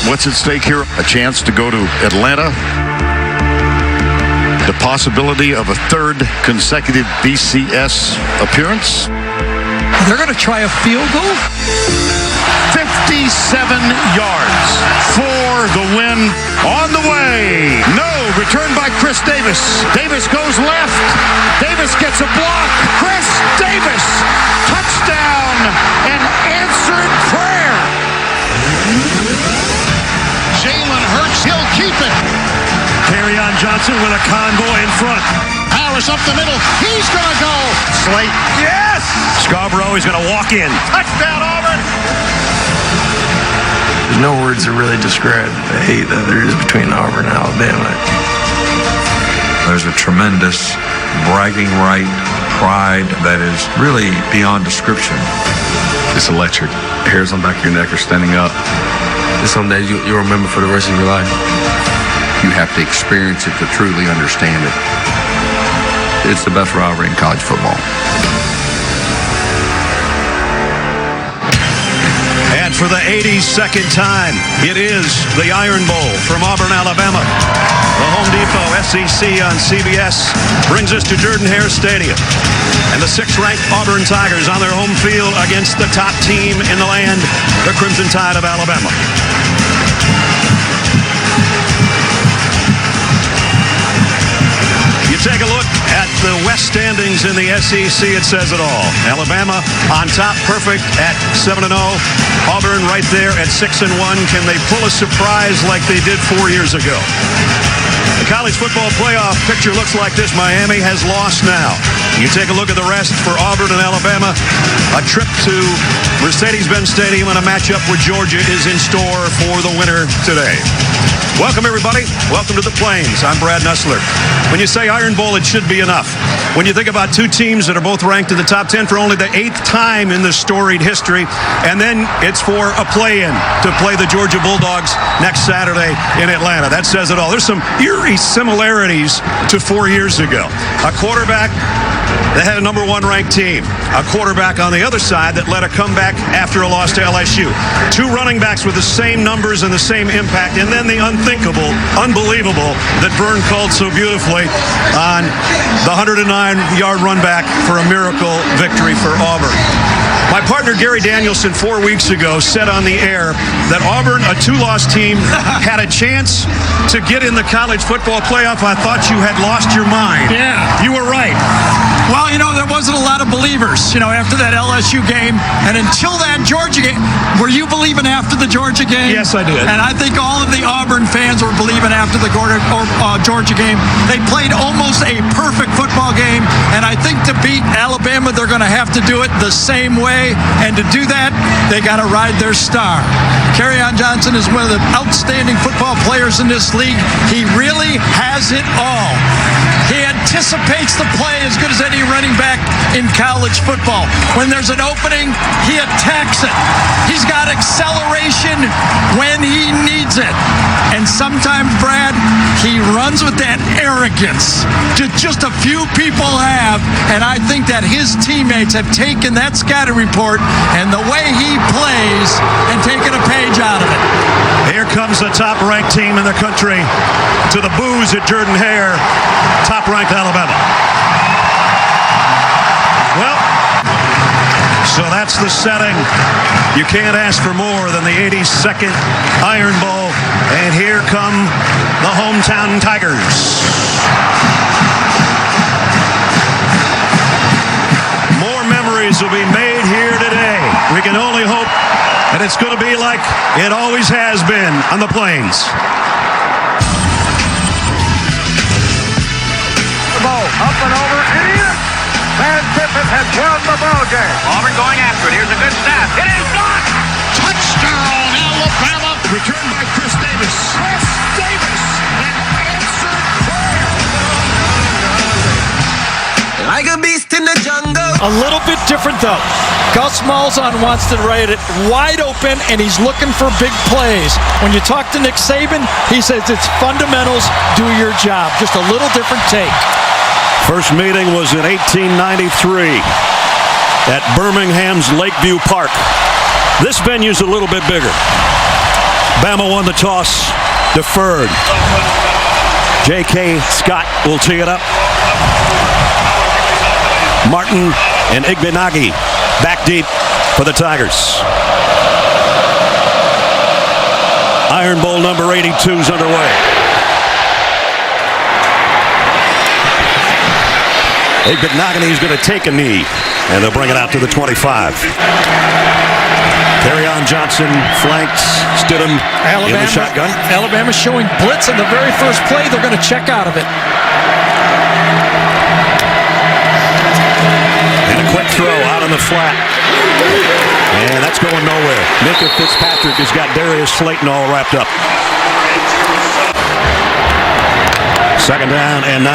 What's at stake here? A chance to go to Atlanta. The possibility of a third consecutive BCS appearance. They're going to try a field goal? 57 yards for the win on the way. No, returned by Chris Davis. Davis goes left. Davis gets a block. Chris Davis, touchdown, an answered prayer. Jalen Hurts, he'll keep it. Kerryon Johnson with a convoy in front. Harris up the middle. He's going to go. Slate. Yes! Scarborough is going to walk in. Touchdown, Auburn. There's no words to really describe the hate that there is between Auburn and Alabama. There's a tremendous bragging right, pride that is really beyond description. It's electric. Hairs on the back of your neck are standing up. It's something that you'll remember for the rest of your life. You have to experience it to truly understand it. It's the best rivalry in college football. And for the 82nd time, it is the Iron Bowl from Auburn, Alabama. The Home Depot SEC on CBS brings us to Jordan-Hare Stadium. And the 6th-ranked Auburn Tigers on their home field against the top team in the land, the Crimson Tide of Alabama. You take a look at the West standings in the SEC, it says it all. Alabama on top, perfect at 7-0. Auburn right there at 6-1. Can they pull a surprise like they did 4 years ago? The college football playoff picture looks like this. Miami has lost now. You take a look at the rest for Auburn and Alabama. A trip to Mercedes-Benz Stadium and a matchup with Georgia is in store for the winner today. Welcome, everybody. Welcome to the Plains. I'm Brad Nussler. When you say Iron Bowl, it should be enough. When you think about two teams that are both ranked in the top 10 for only the 8th time in this storied history, and then it's for a play-in to play the Georgia Bulldogs next Saturday in Atlanta. That says it all. There's some eerie similarities to 4 years ago. A quarterback that had a number 1 ranked team. A quarterback on the other side that led a comeback after a loss to LSU. 2 running backs with the same numbers and the same impact. And then the unthinkable, unbelievable that Vern called so beautifully on the 109-yard run back for a miracle victory for Auburn. My partner Gary Danielson 4 weeks ago said on the air that Auburn, a 2-loss team, had a chance to get in the college football playoff. I thought you had lost your mind. Yeah. You were right. Well, there wasn't a lot of believers, after that LSU game. And until that Georgia game, were you believing after the Georgia game? Yes, I did. And I think all of the Auburn fans were believing after the Georgia game. They played almost a perfect football game. And I think to beat Alabama, they're going to have to do it the same way. And to do that, they got to ride their star. Kerryon Johnson is one of the outstanding football players in this league. He really has it all. He anticipates the play as good as any running back in college football. When there's an opening, he attacks it. He's got acceleration when he needs it. And sometimes, Brad, he runs with that arrogance that just a few people have. And I think that his teammates have taken that scouting report and the way he plays and taken a page out of it. Here comes the top-ranked team in the country to the boos at Jordan-Hare, top-ranked Alabama. Well, so that's the setting. You can't ask for more than the 82nd Iron Bowl. And here come the hometown Tigers. More memories will be made here today. We can only hope that it's going to be like it always has been on the Plains. The ball up and over and in. Van Tippett has won the ball game. Auburn going after it. Here's a good snap. It is blocked. Touchdown, Alabama. Returned by Chris Davis. Chris Davis, an answered prayer. Like a beast in the jungle. A little bit different, though. Gus Malzahn wants to write it wide open, and he's looking for big plays. When you talk to Nick Saban, he says it's fundamentals, do your job. Just a little different take. First meeting was in 1893 at Birmingham's Lakeview Park. This venue's a little bit bigger. Bama won the toss, deferred. J.K. Scott will tee it up. Martin and Igbenagi back deep for the Tigers. Iron Bowl number 82 is underway. Igbenagi is going to take a knee, and they'll bring it out to the 25. Kerryon Johnson flanks Stidham in the shotgun. Alabama showing blitz in the very first play. They're going to check out of it. And a quick throw out on the flat. And that's going nowhere. Minka Fitzpatrick has got Darius Slayton all wrapped up. Second down and 9.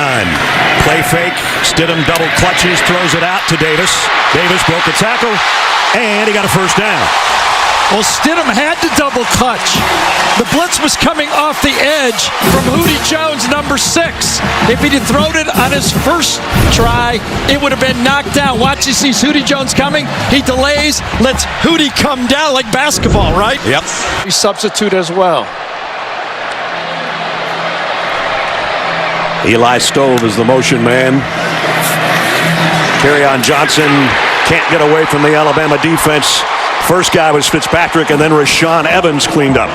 Play fake. Stidham double clutches, throws it out to Davis. Davis broke a tackle, and he got a first down. Well, Stidham had to double clutch. The blitz was coming off the edge from Hootie Jones, number 6. If he'd have thrown it on his first try, it would have been knocked down. Watch, he sees Hootie Jones coming. He delays, lets Hootie come down like basketball, right? Yep. He substitute as well. Eli Stove is the motion man. Kerryon Johnson can't get away from the Alabama defense. First guy was Fitzpatrick, and then Rashaan Evans cleaned up.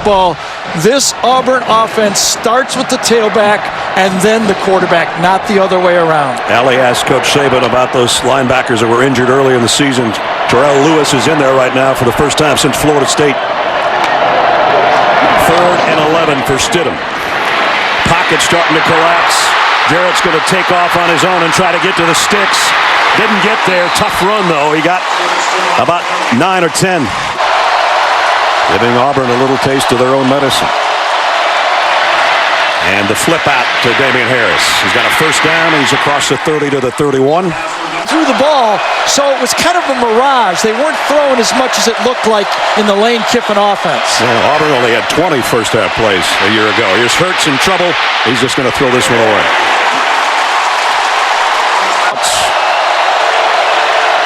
Ball. This Auburn offense starts with the tailback and then the quarterback, not the other way around. Allie asked Coach Saban about those linebackers that were injured earlier in the season. Terrell Lewis is in there right now for the first time since Florida State. 3rd and 11 for Stidham. Pocket starting to collapse. Jarrett's going to take off on his own and try to get to the sticks. Didn't get there. Tough run, though. He got about 9 or 10. Giving Auburn a little taste of their own medicine. And the flip out to Damian Harris. He's got a first down. He's across the 30 to the 31. Threw the ball, so it was kind of a mirage. They weren't throwing as much as it looked like in the Lane Kiffin offense. Yeah, Auburn only had 20 first half plays a year ago. Here's Hurts in trouble. He's just going to throw this one away.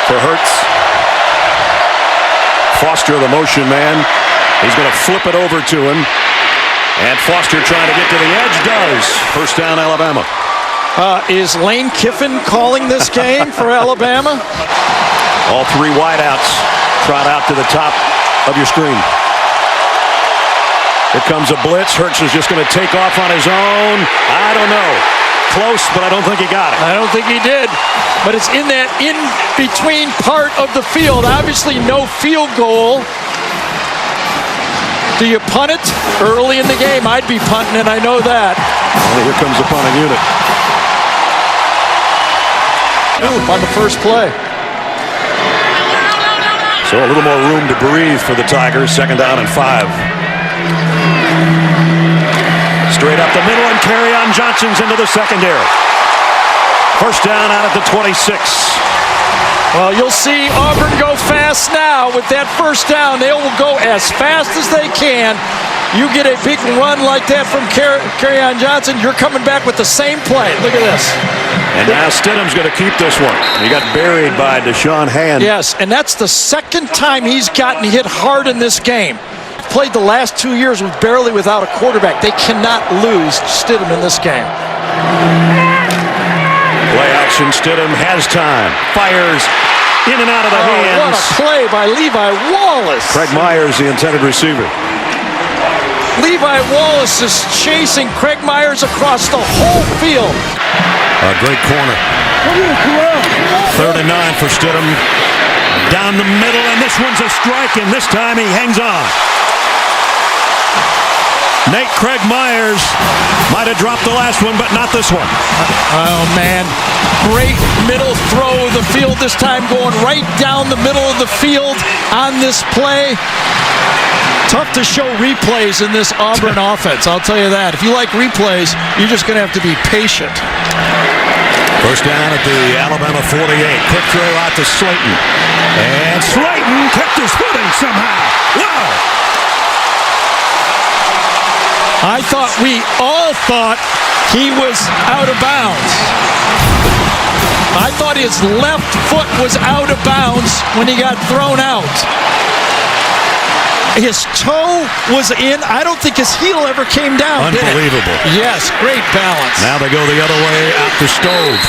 For Hurts. Foster, the motion man. He's going to flip it over to him. And Foster trying to get to the edge. Does. First down, Alabama. Is Lane Kiffin calling this game for Alabama? All 3 wideouts trot out to the top of your screen. Here comes a blitz. Hurts is just going to take off on his own. I don't know. Close, but I don't think he got it. I don't think he did. But it's in that in-between part of the field. Obviously no field goal. Do you punt it early in the game? I'd be punting it, I know that. Well, here comes the punting unit. On the first play. So a little more room to breathe for the Tigers. Second down and 5. Straight up the middle, and Kerryon Johnson's into the secondary. First down out at the 26. Well, you'll see Auburn go fast now with that first down. They will go as fast as they can. You get a big run like that from Kerryon Johnson, you're coming back with the same play. Look at this. And now Stidham's going to keep this one. He got buried by Deshaun Hand. Yes, and that's the second time he's gotten hit hard in this game. Played the last 2 years with barely without a quarterback. They cannot lose Stidham in this game. Play action. Stidham has time. Fires in and out of the hands. What a play by Levi Wallace. Craig Myers, the intended receiver. Levi Wallace is chasing Craig Myers across the whole field. A great corner. 3rd and 9 for Stidham. Down the middle, and this one's a strike, and this time he hangs on. Nate Craig Myers might have dropped the last one, but not this one. Oh, man. Great middle throw of the field this time, going right down the middle of the field on this play. Tough to show replays in this Auburn offense, I'll tell you that. If you like replays, you're just going to have to be patient. First down at the Alabama 48. Quick throw out to Slayton. And Slayton kept his footing somehow. Wow! We all thought he was out of bounds. I thought his left foot was out of bounds when he got thrown out. his toe was in. I don't think his heel ever came down. Unbelievable. Yes, great balance. Now they go the other way out to Stove.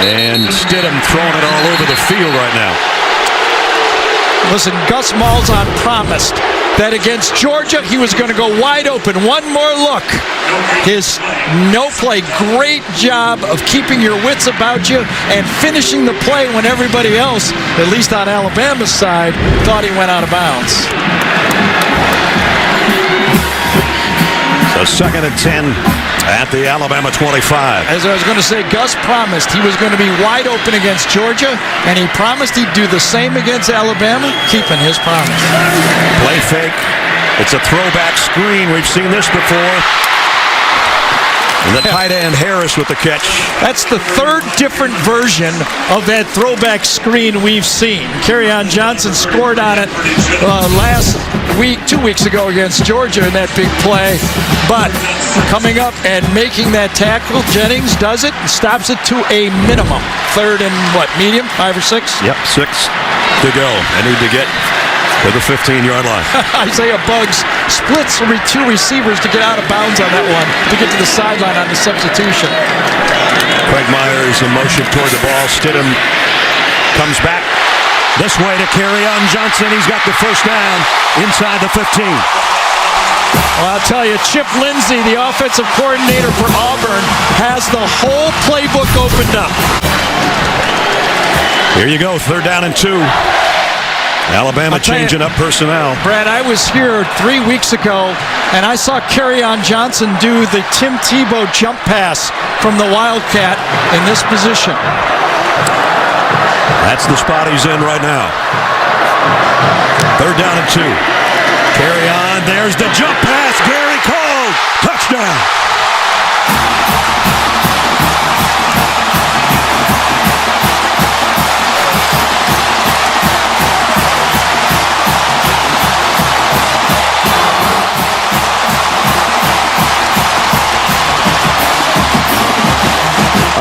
And Stidham throwing it all over the field right now. Listen, Gus Malzahn promised that against Georgia he was going to go wide open. One more look. His no play, great job of keeping your wits about you and finishing the play when everybody else, at least on Alabama's side, thought he went out of bounds. So 2nd and 10 at the Alabama 25. As I was going to say, Gus promised he was going to be wide open against Georgia, and he promised he'd do the same against Alabama, keeping his promise. Play fake. It's a throwback screen. We've seen this before. And the tight end Harris with the catch. That's the third different version of that throwback screen we've seen. Kerryon Johnson scored on it last week, 2 weeks ago against Georgia in that big play. But coming up and making that tackle, Jennings does it and stops it to a minimum. 3rd and what, medium, 5 or 6? Yep, 6 to go. They need to get to the 15-yard line. Isaiah Buggs splits 2 receivers to get out of bounds on that one, to get to the sideline on the substitution. Craig Myers in motion toward the ball. Stidham comes back this way to Kerryon Johnson. He's got the first down inside the 15. Well, I'll tell you, Chip Lindsey, the offensive coordinator for Auburn, has the whole playbook opened up. Here you go, 3rd down and 2. Alabama changing up personnel. Brad, I was here 3 weeks ago, and I saw Kerryon Johnson do the Tim Tebow jump pass from the Wildcat in this position. That's the spot he's in right now. 3rd down and 2. Kerryon, there's the jump pass. Gary called. Touchdown.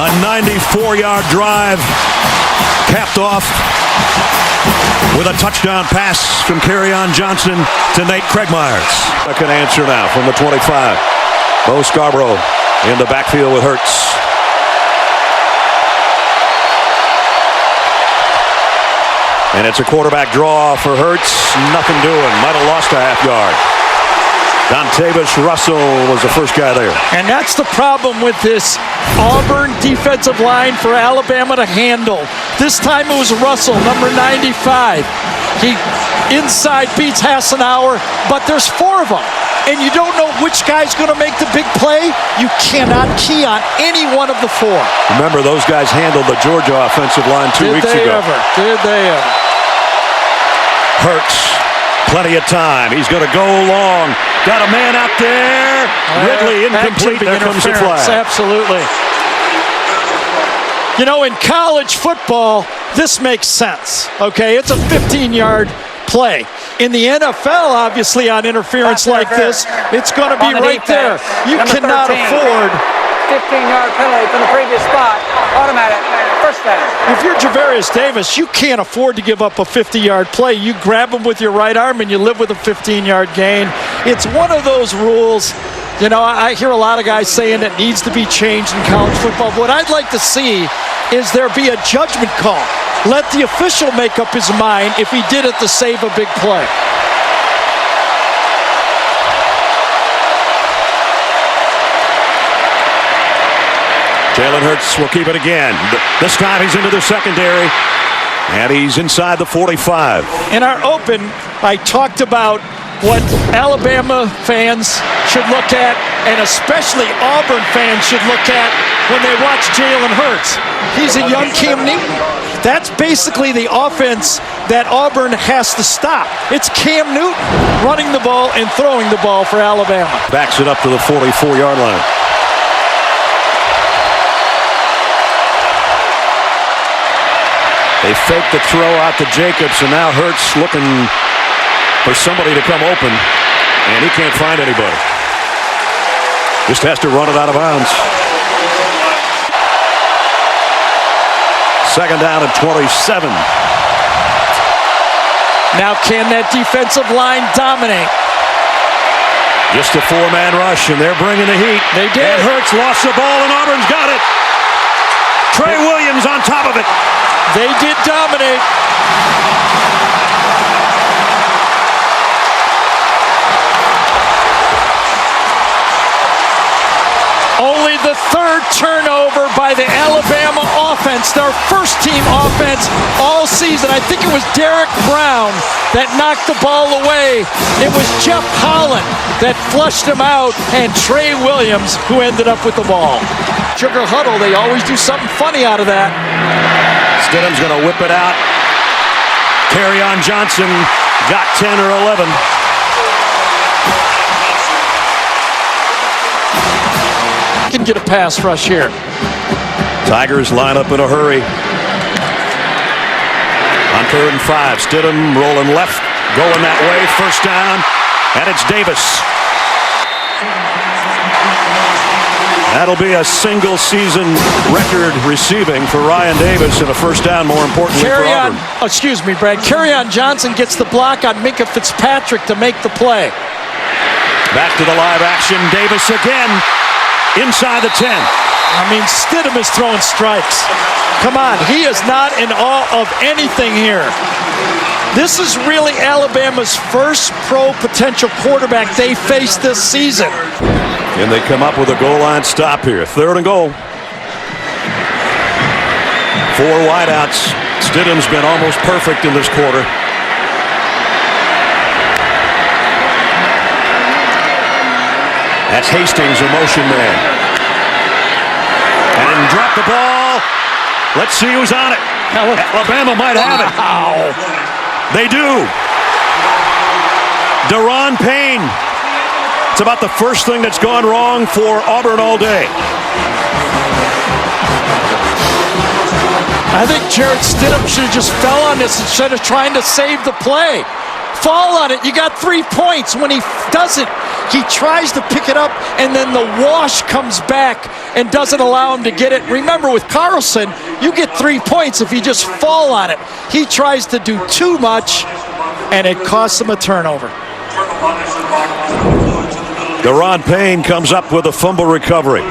A 94-yard drive capped off with a touchdown pass from Kerryon Johnson to Nate Craigmyers. Second answer now from the 25. Bo Scarborough in the backfield with Hurts. And it's a quarterback draw for Hurts. Nothing doing. Might have lost a half yard. Dontavius Russell was the first guy there. And that's the problem with this Auburn defensive line for Alabama to handle. This time it was Russell, number 95. He inside beats Hassenauer, but there's 4 of them. And you don't know which guy's going to make the big play. You cannot key on any one of the 4. Remember, those guys handled the Georgia offensive line 2 weeks ago. Did they ever? Hurts. Plenty of time. He's going to go long. Got a man out there. Ridley incomplete. There comes the flag. Absolutely. You know, in college football, this makes sense. Okay, it's a 15-yard play. In the NFL, obviously, on interference like this, it's going to be right there. You cannot afford 15-yard penalty from the previous spot. Automatic. First down. If you're Javarius Davis, you can't afford to give up a 50-yard play. You grab him with your right arm and you live with a 15-yard gain. It's one of those rules. You know, I hear a lot of guys saying it needs to be changed in college football. What I'd like to see is there be a judgment call. Let the official make up his mind if he did it to save a big play. Jalen Hurts will keep it again. This time he's into the secondary, and he's inside the 45. In our open, I talked about what Alabama fans should look at, and especially Auburn fans should look at when they watch Jalen Hurts. He's a young Cam Newton. That's basically the offense that Auburn has to stop. It's Cam Newton running the ball and throwing the ball for Alabama. Backs it up to the 44-yard line. They fake the throw out to Jacobs, and now Hurts looking for somebody to come open, and he can't find anybody. Just has to run it out of bounds. Second down and 27. Now can that defensive line dominate? Just a four-man rush, and they're bringing the heat. They did. And Hurts lost the ball, and Auburn's got it. Trey Williams on top of it. They did dominate. Only the third turnover by the Alabama offense, their first team offense all season. I think it was Derek Brown that knocked the ball away. It was Jeff Holland that flushed him out, and Trey Williams who ended up with the ball. Sugar huddle, they always do something funny out of that. Stidham's going to whip it out. Kerryon Johnson got 10 or 11. Can get a pass rush here. Tigers line up in a hurry. On 3rd and 5, Stidham rolling left, going that way, first down, and it's Davis. That'll be a single season record receiving for Ryan Davis, and a first down, more importantly, for Auburn. Excuse me, Brad. Kerryon Johnson gets the block on Minkah Fitzpatrick to make the play. Back to the live action, Davis again. Inside the 10. I mean, Stidham is throwing strikes. Come on, he is not in awe of anything here. This is really Alabama's first pro potential quarterback they face this season. And they come up with a goal line stop here. 3rd and goal. 4 wideouts. Stidham's been almost perfect in this quarter. That's Hastings, a motion man. And drop the ball. Let's see who's on it. Alabama might have it. Wow. They do. Daron Payne. It's about the first thing that's gone wrong for Auburn all day. I think Jarrett Stidham should have just fell on this instead of trying to save the play. Fall on it. You got 3 points. When he doesn't, he tries to pick it up, and then the wash comes back and doesn't allow him to get it. Remember, with Carlson, you get 3 points if you just fall on it. He tries to do too much, and it costs him a turnover. Daron Payne comes up with a fumble recovery.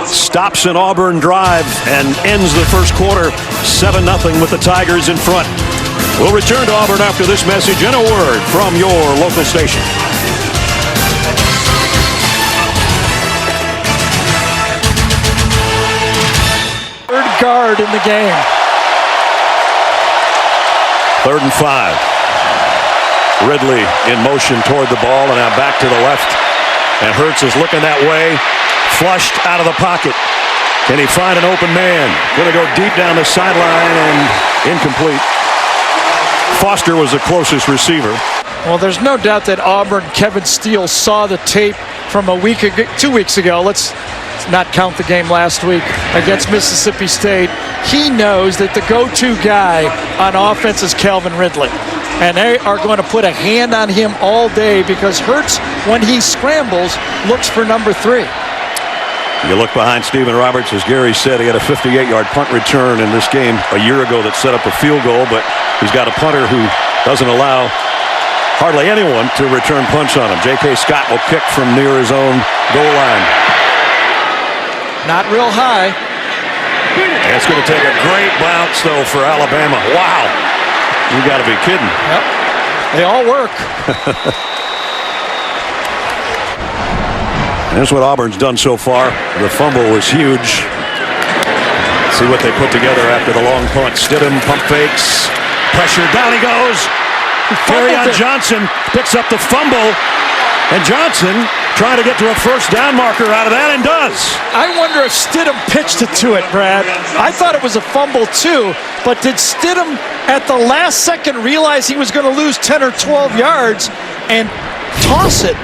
Stops an Auburn drive and ends the first quarter 7-0 with the Tigers in front. We'll return to Auburn after this message and a word from your local station. Third guard in the game. 3rd and 5. Ridley in motion toward the ball, and now back to the left. And Hurts is looking that way. Flushed out of the pocket. Can he find an open man? Going to go deep down the sideline and incomplete. Foster was the closest receiver. Well, there's no doubt that Auburn, Kevin Steele saw the tape from 2 weeks ago. Let's not count the game last week against Mississippi State. He knows that the go-to guy on offense is Calvin Ridley. And they are going to put a hand on him all day because Hurts, when he scrambles, looks for number 3. You look behind Stephen Roberts, as Gary said, he had a 58-yard punt return in this game a year ago that set up a field goal, but he's got a punter who doesn't allow hardly anyone to return punts on him. J.K. Scott will kick from near his own goal line. Not real high. And it's going to take a great bounce, though, for Alabama. Wow. You got to be kidding. Yep. They all work. Here's what Auburn's done so far. The fumble was huge. See what they put together after the long punt. Stidham pump fakes. Pressure. Down he goes. Kerryon Johnson picks up the fumble. And Johnson trying to get to a first down marker out of that, and does. I wonder if Stidham pitched it to it, Brad. I thought it was a fumble too, but did Stidham at the last second realize he was going to lose 10 or 12 yards and toss it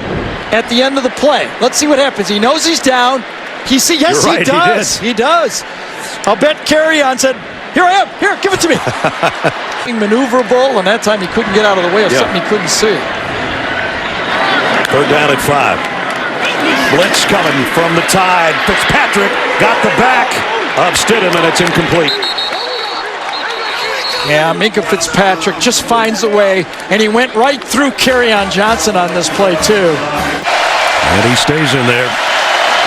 at the end of the play? Let's see what happens. He knows he's down. Yes, right, he does. He does. I'll bet Kerryon said, "Here I am. Here, give it to me." Maneuverable, and that time he couldn't get out of the way of something he couldn't see. 3rd down at 5. Blitz coming from the Tide. Fitzpatrick got the back of Stidham, and it's incomplete. Yeah, Minka Fitzpatrick just finds a way, and he went right through Kerryon Johnson on this play, too. And he stays in there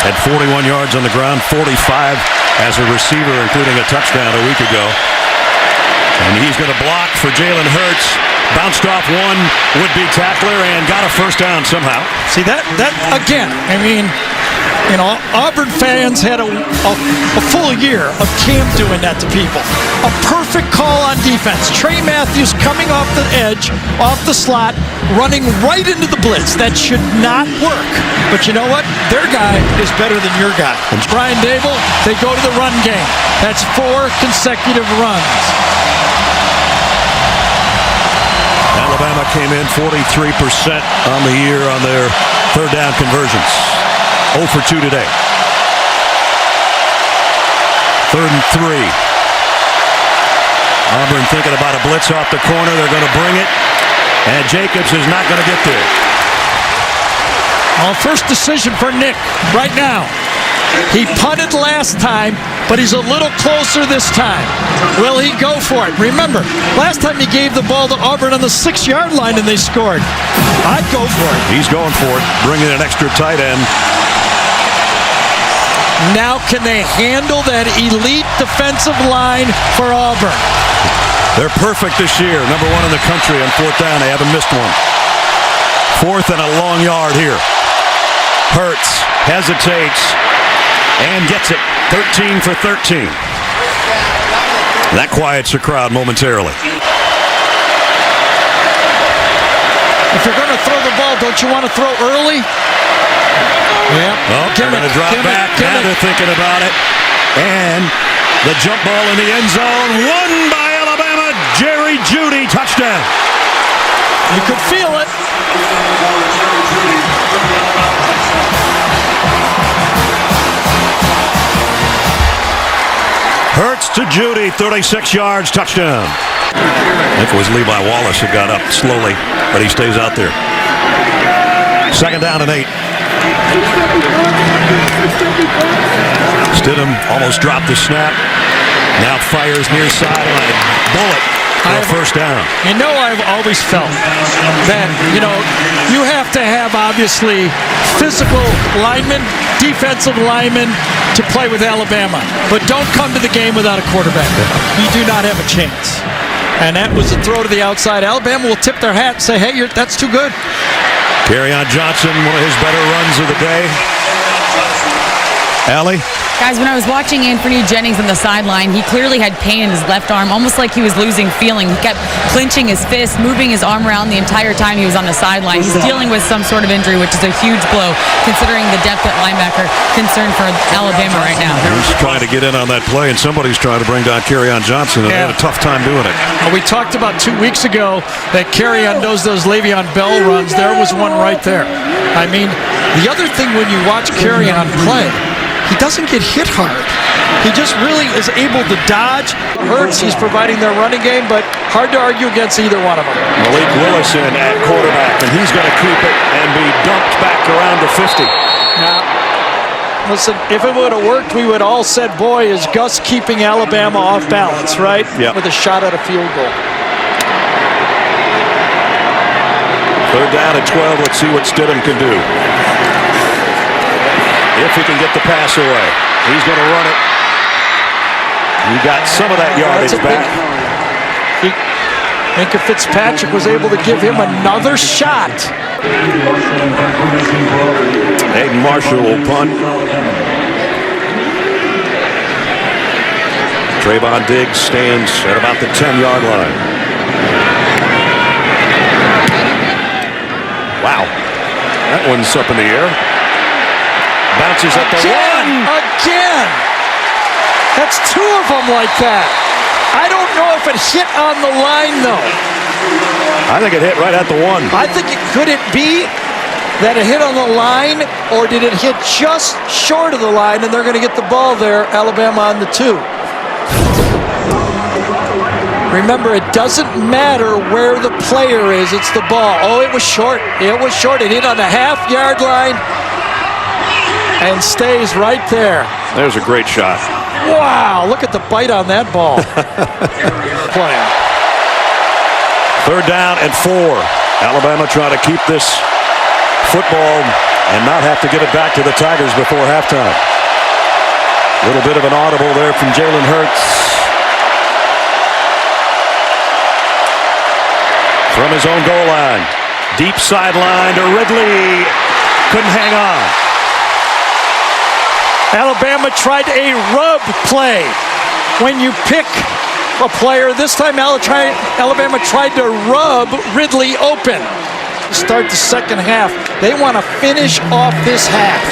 at 41 yards on the ground, 45 as a receiver, including a touchdown a week ago. And he's going to block for Jalen Hurts. Bounced off one would-be tackler and got a first down somehow. See, that again, I mean, you know, Auburn fans had a full year of Cam doing that to people. A perfect call on defense. Trey Matthews coming off the edge, off the slot, running right into the blitz. That should not work. But you know what? Their guy is better than your guy. Brian Dable, they go to the run game. That's 4 consecutive runs. Alabama came in 43% on the year on their third down conversions. 0 for 2 today. 3rd and 3. Auburn thinking about a blitz off the corner. They're going to bring it. And Jacobs is not going to get there. Well, first decision for Nick right now. He punted last time, but he's a little closer this time. Will he go for it? Remember, last time he gave the ball to Auburn on the 6-yard line and they scored. I'd go for it. He's going for it, bringing an extra tight end. Now can they handle that elite defensive line for Auburn? They're perfect this year. Number 1 in the country on 4th down. They haven't missed one. 4th and a long yard here. Hurts hesitates and gets it. 13 for 13. That quiets the crowd momentarily. If you're going to throw the ball, don't you want to throw early? Yeah. Well, they're going to drop back. Now they're thinking about it. And the jump ball in the end zone. Won by Alabama. Jerry Jeudy. Touchdown. You could feel it. Hurts to Jeudy. 36 yards. Touchdown. I think it was Levi Wallace who got up slowly, but he stays out there. 2nd down and 8. Stidham almost dropped the snap. Now fires near sideline. Bullet for a first down. You know, I've always felt that, you know, you have to have obviously physical linemen, defensive linemen to play with Alabama. But don't come to the game without a quarterback. You do not have a chance. And that was a throw to the outside. Alabama will tip their hat and say, hey, that's too good. Kerryon Johnson, one of his better runs of the day. Allie? Guys, when I was watching Anthony Jennings on the sideline, he clearly had pain in his left arm, almost like he was losing feeling. He kept clenching his fist, moving his arm around the entire time he was on the sideline. He's dealing with some sort of injury, which is a huge blow, considering the depth at linebacker. Concern for Alabama right now. He's trying to get in on that play, and somebody's trying to bring down Kerryon Johnson, and they had a tough time doing it. We talked about 2 weeks ago that Kerryon knows those Le'Veon Bell runs. There was one right there. I mean, the other thing when you watch Kerryon play, he doesn't get hit hard. He just really is able to dodge. Hurts, he's providing their running game, but hard to argue against either one of them. Malik Willis in at quarterback, and he's going to keep it and be dumped back around the 50. Now, listen, if it would have worked, we would all said, boy, is Gus keeping Alabama off balance, right? Yep. With a shot at a field goal. 3rd down at 12. Let's see what Stidham can do. If he can get the pass away, he's going to run it. He got some of that yardage back. Minka Fitzpatrick was able to give him another shot. Hayden Marshall will punt. Trayvon Diggs stands at about the 10-yard line. Wow. That one's up in the air. Bounces at the 1. Again. That's 2 of them like that. I don't know if it hit on the line, though. I think it hit right at the 1. I think could it be that it hit on the line, or did it hit just short of the line, and they're going to get the ball there, Alabama on the 2. Remember, it doesn't matter where the player is, it's the ball. Oh, it was short. It was short. It hit on the half-yard line and stays right there. There's a great shot. Wow, look at the bite on that ball. Playing. Third down and 4. Alabama trying to keep this football and not have to give it back to the Tigers before halftime. A little bit of an audible there from Jalen Hurts. From his own goal line. Deep sideline to Ridley. Couldn't hang on. Alabama tried a rub play. When you pick a player, this time Alabama tried to rub Ridley open. Start the second half. They want to finish off this half.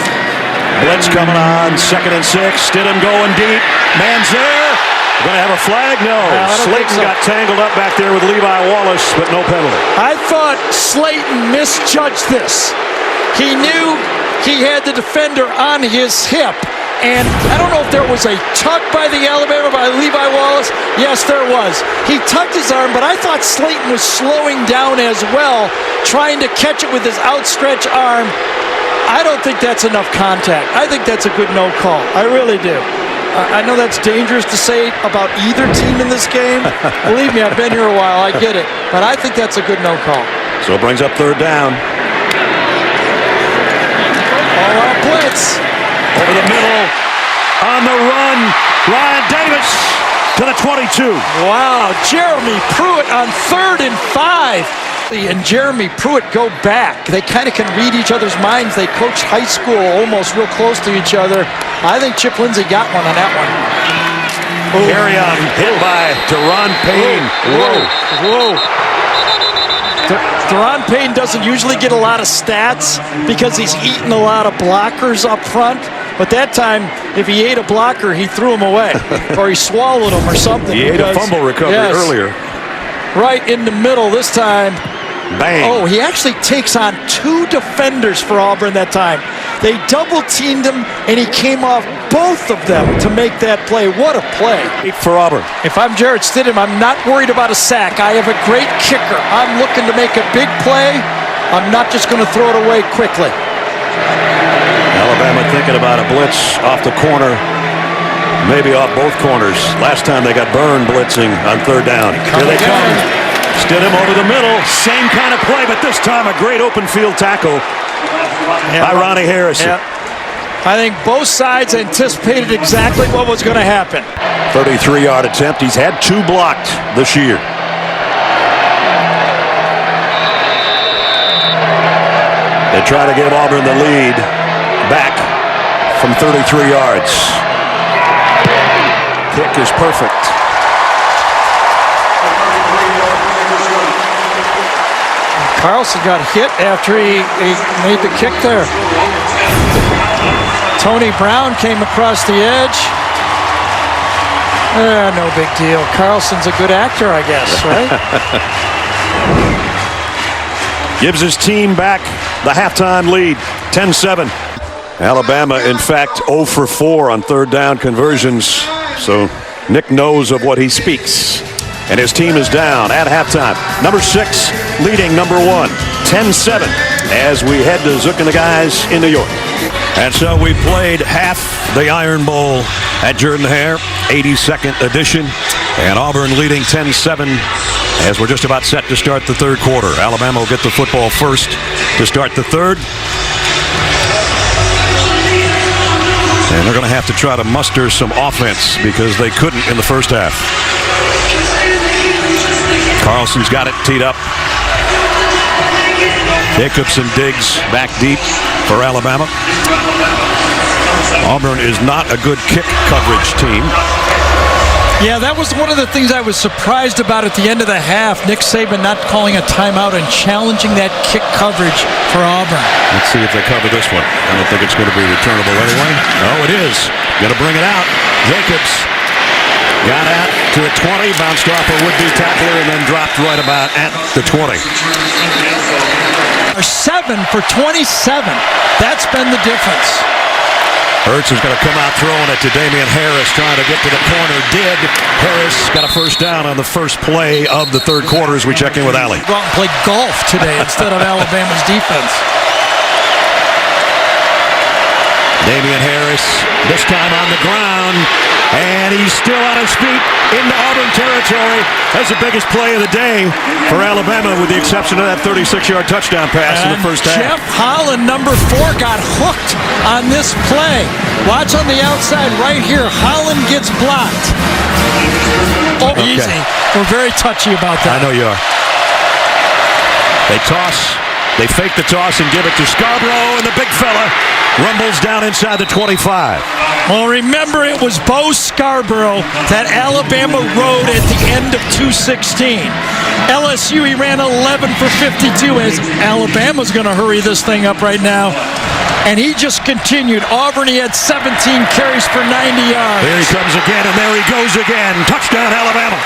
Blitz coming on, 2nd and 6. Stidham going deep. Man's there. Going to have a flag? No. Slayton got tangled up back there with Levi Wallace, but no penalty. I thought Slayton misjudged this. He knew he had the defender on his hip. And I don't know if there was a tuck by the Alabama, by Levi Wallace. Yes, there was. He tucked his arm, but I thought Slayton was slowing down as well, trying to catch it with his outstretched arm. I don't think that's enough contact. I think that's a good no call. I really do. I know that's dangerous to say about either team in this game. Believe me, I've been here a while. I get it. But I think that's a good no call. So it brings up third down. All out blitz. Over the middle. On the run. Ryan Davis to the 22. Wow. Jeremy Pruitt on 3rd and 5. And Jeremy Pruitt go back. They kind of can read each other's minds. They coached high school almost real close to each other. I think Chip Lindsey got one on that one. Carry on, hit by Deron Payne. Whoa. Deron Payne doesn't usually get a lot of stats because he's eaten a lot of blockers up front. But that time, if he ate a blocker, he threw him away. Or he swallowed him or something. He ate a fumble recovery earlier. Right in the middle this time. Bang. Oh, he actually takes on 2 defenders for Auburn that time. They double-teamed him, and he came off both of them to make that play. What a play. For Auburn. If I'm Jarrett Stidham, I'm not worried about a sack. I have a great kicker. I'm looking to make a big play. I'm not just going to throw it away quickly. Alabama thinking about a blitz off the corner. Maybe off both corners. Last time they got burned blitzing on third down. Here they come. Stidham over the middle. Same kind of play, but this time a great open field tackle by Ronnie Harrison. Yeah. I think both sides anticipated exactly what was going to happen. 33-yard attempt. He's had 2 blocked this year. They try to give Auburn the lead back from 33 yards. Kick is perfect. Carlson got hit after he made the kick there. Tony Brown came across the edge. No big deal. Carlson's a good actor, I guess, right? Gives his team back the halftime lead, 10-7. Alabama, in fact, 0 for 4 on third down conversions. So Nick knows of what he speaks. And his team is down at halftime. Number 6 leading number 1, 10-7, as we head to Zook and the guys in New York. And so we played half the Iron Bowl at Jordan-Hare, 82nd edition. And Auburn leading 10-7 as we're just about set to start the third quarter. Alabama will get the football first to start the third. And they're going to have to try to muster some offense because they couldn't in the first half. Carlson's got it teed up. Jacobson digs back deep for Alabama. Auburn is not a good kick coverage team. Yeah, that was one of the things I was surprised about at the end of the half. Nick Saban not calling a timeout and challenging that kick coverage for Auburn. Let's see if they cover this one. I don't think it's going to be returnable anyway. Oh, it is. Going to bring it out. Jacobs got out to the 20, bounced off a would-be tackler, and then dropped right about at the 20. 7 for 27. That's been the difference. Hurts is going to come out throwing it to Damian Harris, trying to get to the corner. Did. Harris got a first down on the first play of the third quarter as we check in with Allie. Go out and play golf today instead of Alabama's defense. Damian Harris, this time on the ground, and he's still on his feet into Auburn territory. That's the biggest play of the day for Alabama, with the exception of that 36-yard touchdown pass in the first half. Jeff Holland, number 4, got hooked on this play. Watch on the outside right here. Holland gets blocked. Oh, Okay. easy. We're very touchy about that. I know you are. They toss. They fake the toss and give it to Scarborough, and the big fella rumbles down inside the 25. Well, remember, it was Bo Scarborough that Alabama rode at the end of 2:16. LSU, he ran 11 for 52 as Alabama's going to hurry this thing up right now. And he just continued. Auburn, he had 17 carries for 90 yards. There he comes again, and there he goes again. Touchdown, Alabama.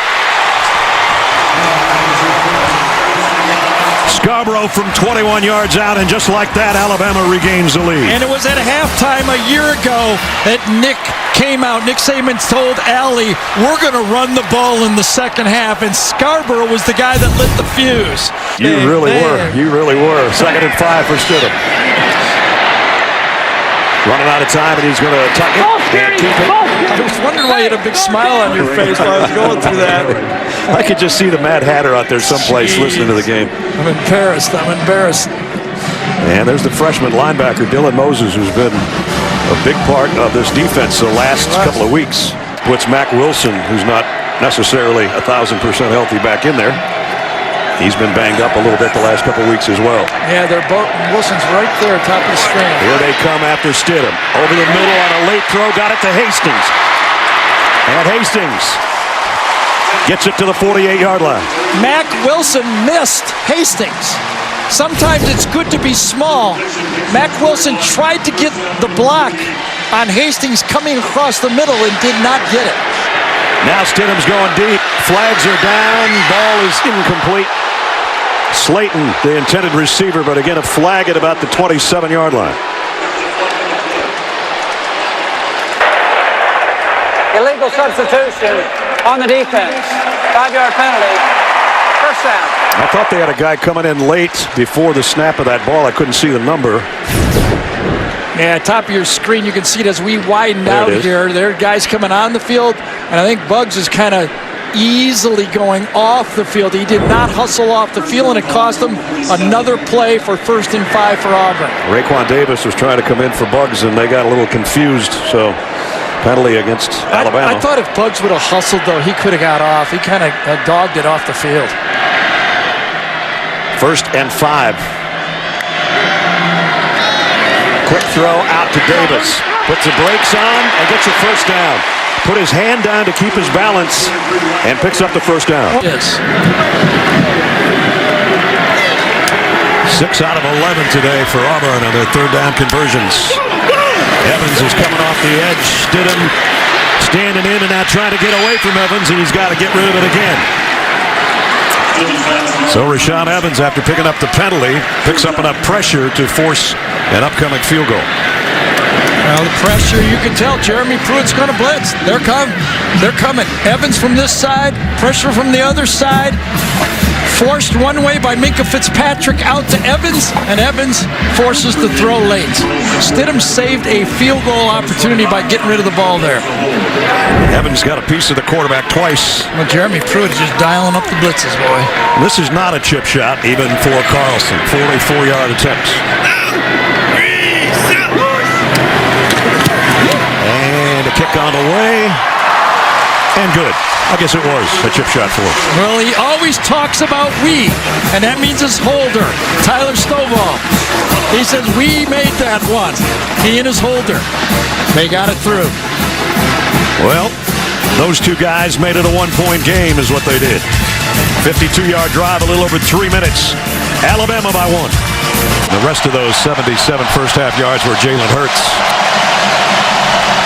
Scarborough from 21 yards out, and just like that, Alabama regains the lead. And it was at halftime a year ago that Nick came out. Nick Saban told Allie, we're going to run the ball in the second half, and Scarborough was the guy that lit the fuse. You really were. You really were. 2nd and 5 for Stidham. Running out of time, and he's going to tuck it and keep it. I was wondering why you had a big smile on your face while I was going through that. I could just see the Mad Hatter out there someplace listening to the game. I'm embarrassed. And there's the freshman linebacker, Dylan Moses, who's been a big part of this defense the last couple of weeks. Puts Mac Wilson, who's not necessarily 1,000% healthy, back in there. He's been banged up a little bit the last couple of weeks as well. Yeah, they're both. Wilson's right there, top of the screen. Here they come after Stidham. Over the middle on a late throw, got it to Hastings. And Hastings gets it to the 48-yard line. Mac Wilson missed Hastings. Sometimes it's good to be small. Mac Wilson tried to get the block on Hastings coming across the middle and did not get it. Now Stidham's going deep. Flags are down. Ball is incomplete. Slayton, the intended receiver, but again a flag at about the 27-yard line. Illegal substitution on the defense. 5-yard penalty. First down. I thought they had a guy coming in late before the snap of that ball. I couldn't see the number. Yeah, top of your screen, you can see it as we widen out here. There are guys coming on the field, and I think Buggs is kind of easily going off the field. He did not hustle off the field, and it cost him another play for 1st and 5 for Auburn. Raekwon Davis was trying to come in for Buggs, and they got a little confused, so penalty against Alabama. I thought if Buggs would have hustled, though, he could have got off. He kind of dogged it off the field. 1st and 5. Quick throw out to Davis. Puts the brakes on and gets a first down. Put his hand down to keep his balance and picks up the first down. Yes. 6 out of 11 today for Auburn on their 3rd down conversions. Evans is coming off the edge. Stidham standing in and now trying to get away from Evans, and he's got to get rid of it again. So Rashaan Evans, after picking up the penalty, picks up enough pressure to force an upcoming field goal. Well, the pressure, you can tell Jeremy Pruitt's going to blitz. They're coming. Evans from this side, pressure from the other side. Forced one way by Minkah Fitzpatrick out to Evans, and Evans forces the throw late. Stidham saved a field goal opportunity by getting rid of the ball there. Evans got a piece of the quarterback twice. Well, Jeremy Pruitt is just dialing up the blitzes, boy. This is not a chip shot, even for Carlson. 44-yard attempts. And a kick on the way. And good. I guess it was a chip shot for him. Well, he always talks about we, and that means his holder, Tyler Stovall. He says, we made that one. He and his holder. They got it through. Well, those two guys made it a one-point game is what they did. 52-yard drive, a little over 3 minutes. Alabama by 1. The rest of those 77 first-half yards were Jalen Hurts.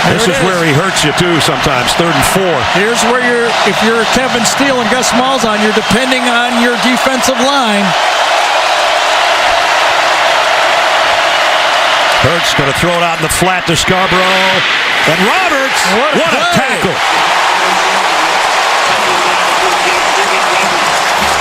This is where he hurts you, too, sometimes. 3rd and 4. Here's where if you're Kevin Steele and Gus Malzahn, you're depending on your defensive line. Hurts going to throw it out in the flat to Scarborough. And Roberts, what a tackle.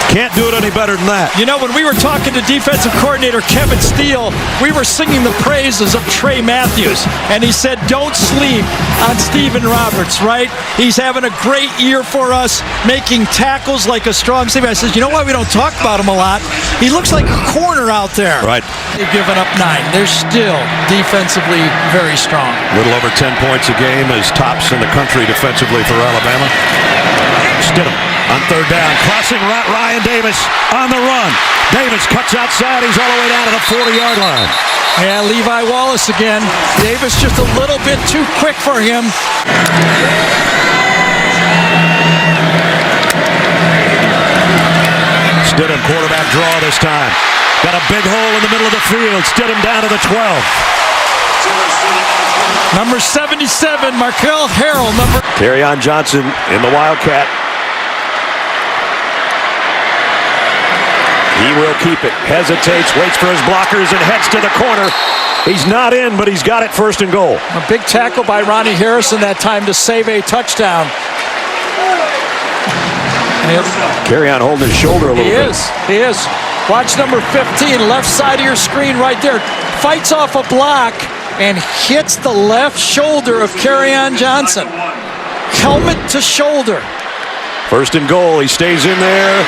Can't do it any better than that. You know, when we were talking to defensive coordinator Kevin Steele, we were singing the praises of Trey Matthews, and he said, don't sleep on Stephen Roberts, right? He's having a great year for us, making tackles like a strong safety. I said, you know why we don't talk about him a lot? He looks like a corner out there. Right. They've given up 9. They're still defensively very strong. A little over 10 points a game as tops in the country defensively for Alabama. Stidham on third down, crossing route, Ryan Davis on the run. Davis cuts outside, he's all the way down to the 40-yard line. Yeah, Levi Wallace again. Davis just a little bit too quick for him. Stidham, quarterback draw this time. Got a big hole in the middle of the field. Stidham down to the 12. Number 77, Markel Harrell. Kerryon Johnson in the Wildcat. He will keep it. Hesitates, waits for his blockers, and heads to the corner. He's not in, but he's got it first and goal. A big tackle by Ronnie Harrison that time to save a touchdown. Kerryon holding his shoulder a little bit. He is. Watch number 15, left side of your screen right there. Fights off a block and hits the left shoulder of Kerryon Johnson. Helmet to shoulder. First and goal. He stays in there.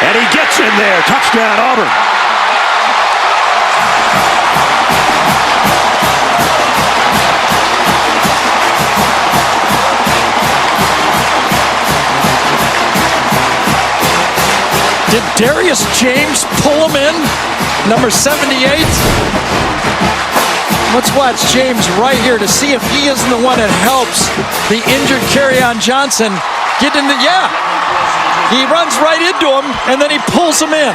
And he gets in there. Touchdown, Auburn. Did Darius James pull him in? Number 78. Let's watch James right here to see if he isn't the one that helps the injured Kerryon Johnson get in the, He runs right into him, and then he pulls him in.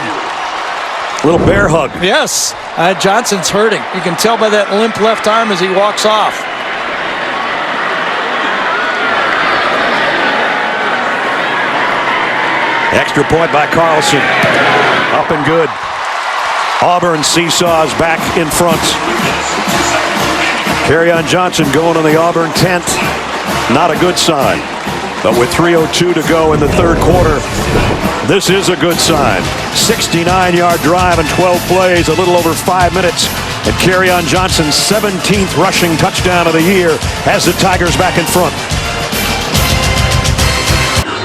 Little bear hug. Yes. Johnson's hurting. You can tell by that limp left arm as he walks off. Extra point by Carlson. Up and good. Auburn seesaws back in front. Kerryon Johnson going on the Auburn 10th. Not a good sign. But with 3:02 to go in the third quarter, this is a good sign. 69-yard drive and 12 plays, a little over 5 minutes. And Kerryon Johnson's 17th rushing touchdown of the year has the Tigers back in front.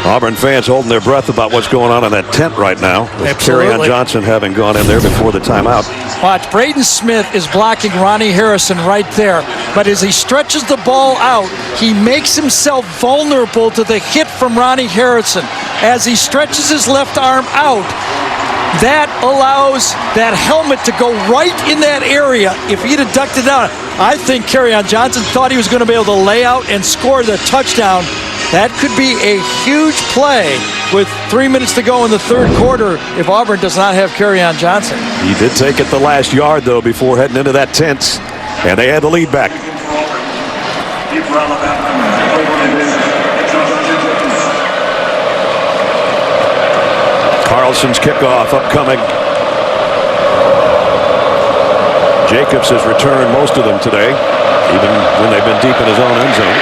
Auburn fans holding their breath about what's going on in that tent right now. Kerryon Johnson having gone in there before the timeout. Watch, Braden Smith is blocking Ronnie Harrison right there. But as he stretches the ball out, he makes himself vulnerable to the hit from Ronnie Harrison. As he stretches his left arm out, that allows that helmet to go right in that area. If he'd have ducked it down, I think Kerryon Johnson thought he was going to be able to lay out and score the touchdown. That could be a huge play with 3 minutes to go in the third quarter if Auburn does not have Kerryon Johnson. He did take it the last yard, though, before heading into that tent, and they had the lead back. Carlson's kickoff upcoming. Jacobs has returned most of them today, even when they've been deep in his own end zone.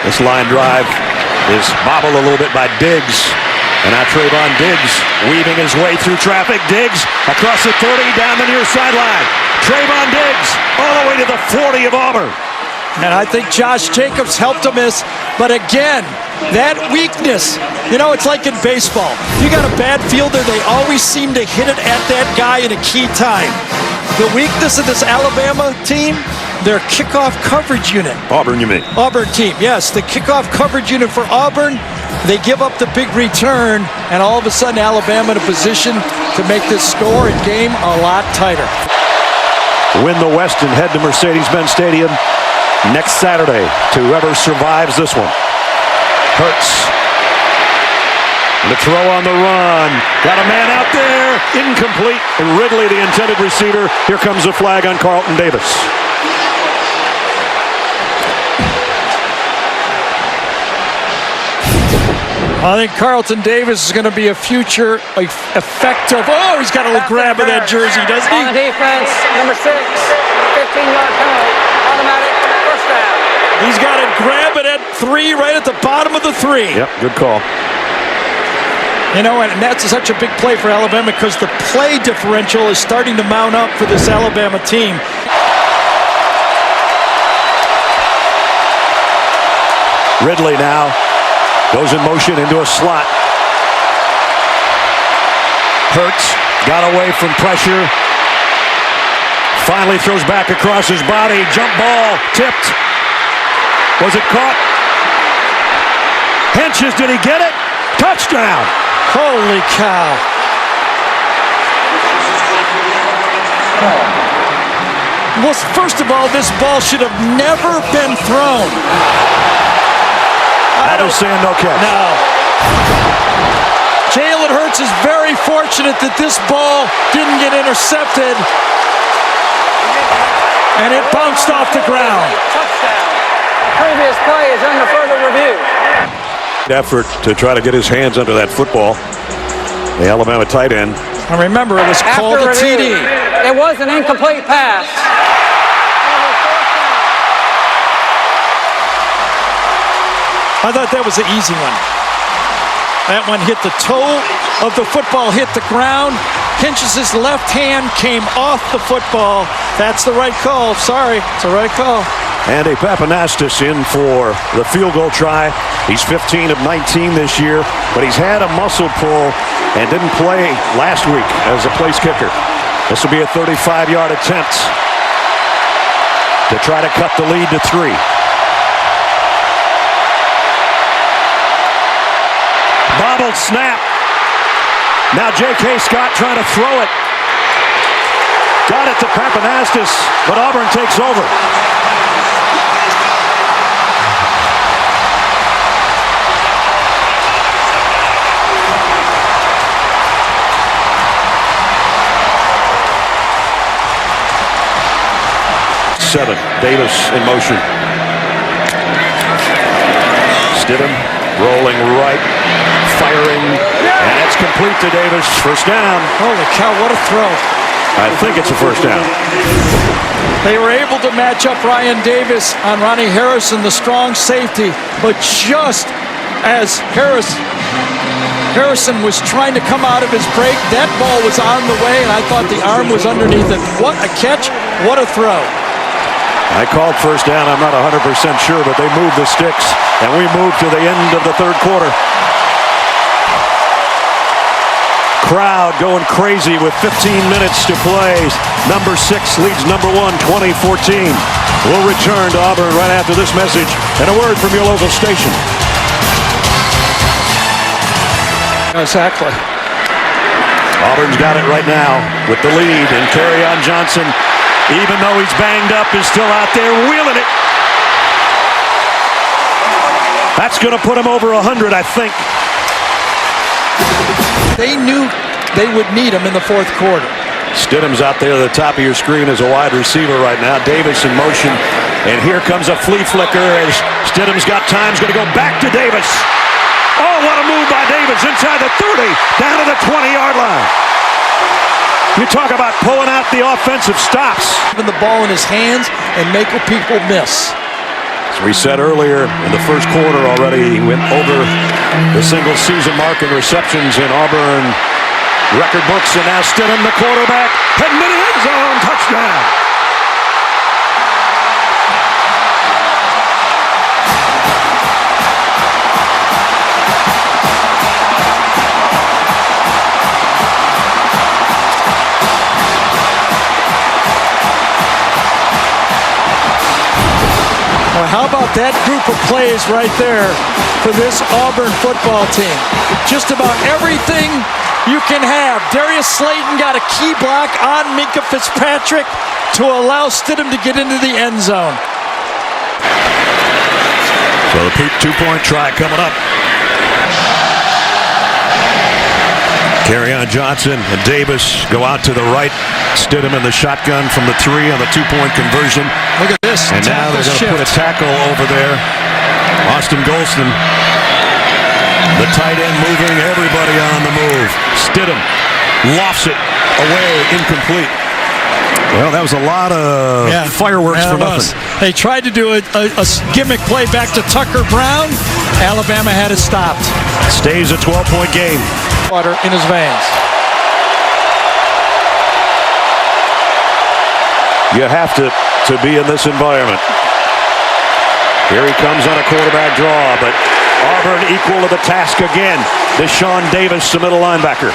This line drive is bobbled a little bit by Diggs. And now Trayvon Diggs weaving his way through traffic. Diggs across the 30, down the near sideline. Trayvon Diggs all the way to the 40 of Auburn. And I think Josh Jacobs helped him this. But again, that weakness, you know, it's like in baseball. You got a bad fielder, they always seem to hit it at that guy in a key time. The weakness of this Alabama team, their kickoff coverage unit. Auburn, you mean? Auburn team, yes. The kickoff coverage unit for Auburn, they give up the big return, and all of a sudden Alabama in a position to make this score and game a lot tighter. Win the West and head to Mercedes-Benz Stadium next Saturday to whoever survives this one. Hurts. The throw on the run. Got a man out there. Incomplete. And Ridley, the intended receiver. Here comes a flag on Carlton Davis. I think Carlton Davis is going to be a future effective. Oh, he's got a little grab of that jersey, doesn't he? On the defense, number 6, 15-yard penalty, automatic first down. He's got to grab it at 3, right at the bottom of the 3. Yep, good call. You know, and that's such a big play for Alabama because the play differential is starting to mount up for this Alabama team. Ridley now goes in motion into a slot. Hurts got away from pressure. Finally throws back across his body. Jump ball tipped. Was it caught? Henches, did he get it? Touchdown! Holy cow. Well, first of all, this ball should have never been thrown. Others saying no catch. No. Jalen Hurts is very fortunate that this ball didn't get intercepted. And it bounced off the ground. Touchdown. Previous play is under further review. Effort to try to get his hands under that football. The Alabama tight end. And remember, it was called a TD. It was an incomplete pass. I thought that was an easy one. That one hit the toe of the football, hit the ground. Henches' left hand came off the football. That's the right call. Sorry, it's the right call. Andy Pappanastis in for the field goal try. He's 15 of 19 this year, but he's had a muscle pull and didn't play last week as a place kicker. This will be a 35-yard attempt to try to cut the lead to 3. Bobbled snap. Now J.K. Scott trying to throw it. Got it to Pappanastis, but Auburn takes over. Davis in motion. Stidham rolling right, firing, and it's complete to Davis. First down. Holy cow, what a throw. I think it's a first down. They were able to match up Ryan Davis on Ronnie Harrison, the strong safety, but just as Harrison was trying to come out of his break, that ball was on the way, and I thought the arm was underneath it. What a catch, what a throw. I called first down. I'm not 100% sure, but they moved the sticks, and we moved to the end of the third quarter. Crowd going crazy with 15 minutes to play. Number 6 leads number 1, 2014. We'll return to Auburn right after this message and a word from your local station. Exactly. Auburn's got it right now with the lead, and Kerryon Johnson, even though he's banged up, is still out there wheeling it. That's going to put him over 100, I think. They knew they would need him in the fourth quarter. Stidham's out there at the top of your screen as a wide receiver right now. Davis in motion, and here comes a flea flicker as Stidham's got time. He's going to go back to Davis. Oh, what a move by Davis inside the 30, down to the 20-yard line. You talk about pulling out the offensive stops. Having the ball in his hands and making people miss. As we said earlier, in the first quarter already, he went over the single-season mark in receptions in Auburn record books, and now Stidham, the quarterback, heading to the end zone, touchdown. How about that group of plays right there for this Auburn football team? Just about everything you can have. Darius Slayton got a key block on Minkah Fitzpatrick to allow Stidham to get into the end zone. So the two-point try coming up. Kerryon Johnson and Davis go out to the right. Stidham in the shotgun from the 3 on the 2-point conversion. Look at this. And now they're going to put a tackle over there. Austin Golston, the tight end, moving, everybody on the move. Stidham lofts it away, incomplete. Well, that was a lot of fireworks for nothing. They tried to do a gimmick play back to Tucker Brown. Alabama had it stopped. Stays a 12-point game. Water in his veins. You have to be in this environment. Here he comes on a quarterback draw, but Auburn equal to the task again. Deshaun Davis, the middle linebacker.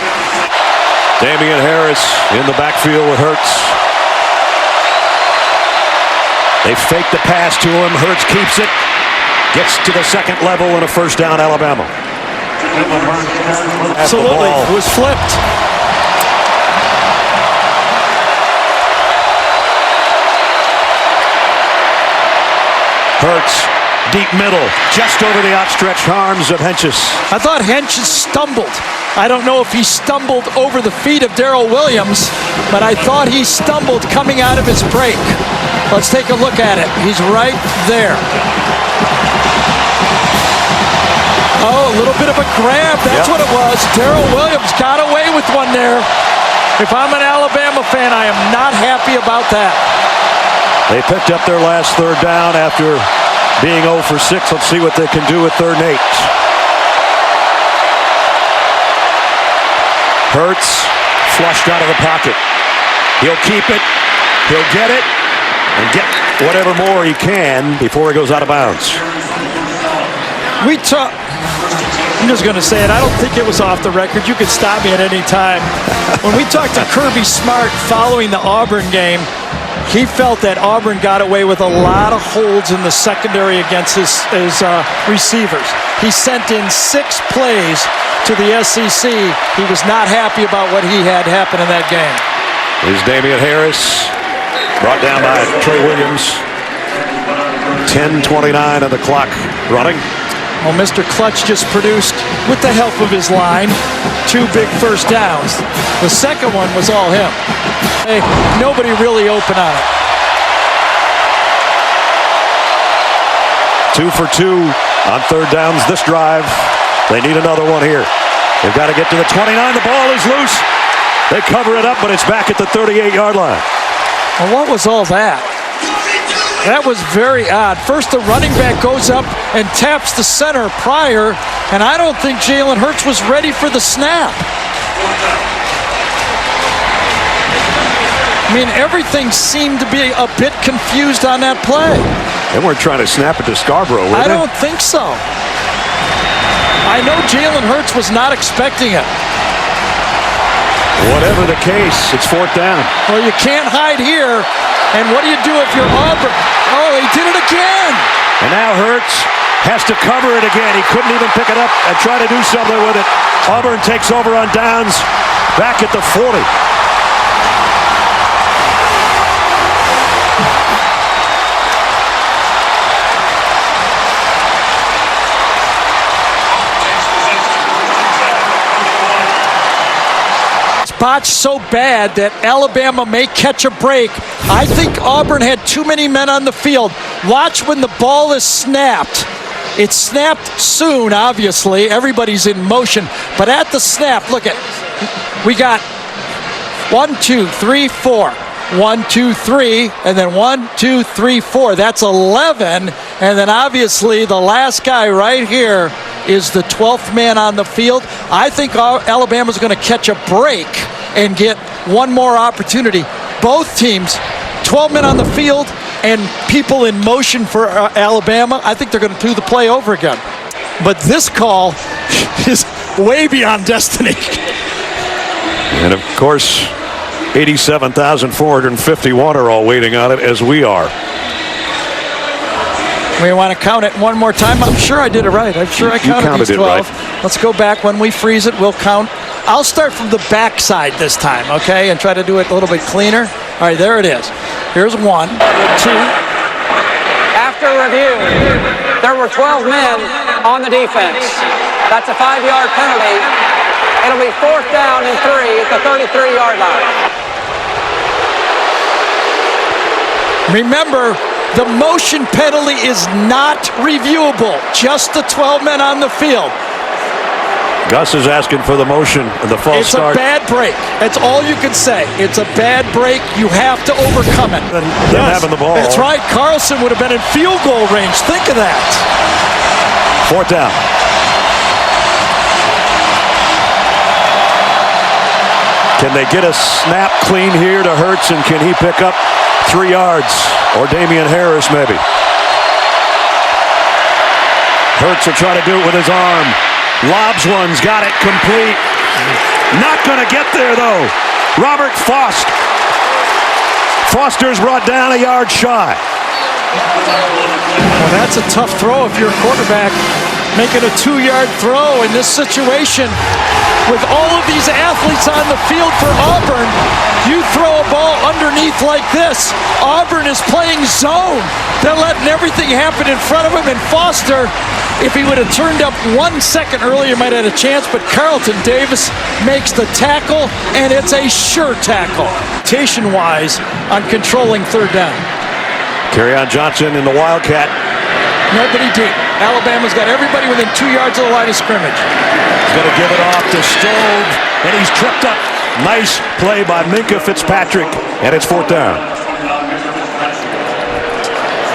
Damian Harris in the backfield with Hurts. They fake the pass to him. Hurts keeps it. Gets to the second level and a first down, Alabama. Absolutely. It was flipped. Hurts, deep middle, just over the outstretched arms of Henches. I thought Henches stumbled. I don't know if he stumbled over the feet of Darrell Williams, but I thought he stumbled coming out of his break. Let's take a look at it. He's right there. Oh, a little bit of a grab. That's what it was. Darrell Williams got away with one there. If I'm an Alabama fan, I am not happy about that. They picked up their last third down after being 0 for 6. Let's see what they can do with 3rd and 8. Hurts flushed out of the pocket. He'll keep it. He'll get it and get whatever more he can before he goes out of bounds. I'm just going to say it. I don't think it was off the record. You can stop me at any time. When we talked to Kirby Smart following the Auburn game, he felt that Auburn got away with a lot of holds in the secondary against his receivers. He sent in 6 plays to the SEC. He was not happy about what he had happen in that game. Here's Damian Harris, brought down by Trey Williams. 10:29 on the clock running. Well, Mr. Clutch just produced, with the help of his line, 2 big first downs. The second one was all him. Hey, nobody really open on it. 2 for 2 on 3rd downs this drive. They need another one here. They've got to get to the 29. The ball is loose. They cover it up, but it's back at the 38-yard line. Well, what was all that? That was very odd. First, the running back goes up and taps the center Pryor, and I don't think Jalen Hurts was ready for the snap. I mean, everything seemed to be a bit confused on that play. They weren't trying to snap it to Scarborough, were they? I don't think so. I know Jalen Hurts was not expecting it. Whatever the case, it's 4th down. Well, you can't hide here. And what do you do if you're Auburn? Oh, he did it again. And now Hurts has to cover it again. He couldn't even pick it up and try to do something with it. Auburn takes over on downs back at the 40. Botched so bad that Alabama may catch a break. I think Auburn had too many men on the field. Watch when the ball is snapped. It's snapped soon, obviously. Everybody's in motion. But at the snap, look at, we got 1, 2, 3, 4. 1, 2, 3, and then 1, 2, 3, 4. That's 11. And then obviously the last guy right here is the 12th man on the field. I think Alabama's going to catch a break and get one more opportunity. Both teams, 12 men on the field and people in motion for Alabama. I think they're going to do the play over again. But this call is way beyond destiny. And of course, 87,451 are all waiting on it, as we are. We want to count it one more time. I'm sure I did it right. I'm sure I counted these 12. Right. Let's go back. When we freeze it, we'll count. I'll start from the back side this time, okay, and try to do it a little bit cleaner. All right, there it is. Here's 1, 2. After review, there were 12 men on the defense. That's a 5-yard penalty. It'll be 4th down and 3 at the 33-yard line. Remember, the motion penalty is not reviewable. Just the 12 men on the field. Gus is asking for the motion and the false start. It's a bad break. That's all you can say. It's a bad break. You have to overcome it. Yes, having the ball. That's right. Carlson would have been in field goal range. Think of that. 4th down. Can they get a snap clean here to Hurts, and can he pick up 3 yards? Or Damian Harris, maybe. Hurts will try to do it with his arm. Lobs one's got it complete. Not going to get there, though. Robert Foster's brought down a yard shy. Well, that's a tough throw if you're a quarterback making a 2-yard throw in this situation. With all of these athletes on the field for Auburn, you throw a ball underneath like this. Auburn is playing zone. They're letting everything happen in front of him, and Foster, if he would have turned up 1 second earlier, might have had a chance, but Carlton Davis makes the tackle, and it's a sure tackle, rotation-wise, on controlling third down. Kerryon Johnson in the Wildcat. Nobody deep. Alabama's got everybody within 2 yards of the line of scrimmage. He's going to give it off to Stove, and he's tripped up. Nice play by Minkah Fitzpatrick, and it's 4th down.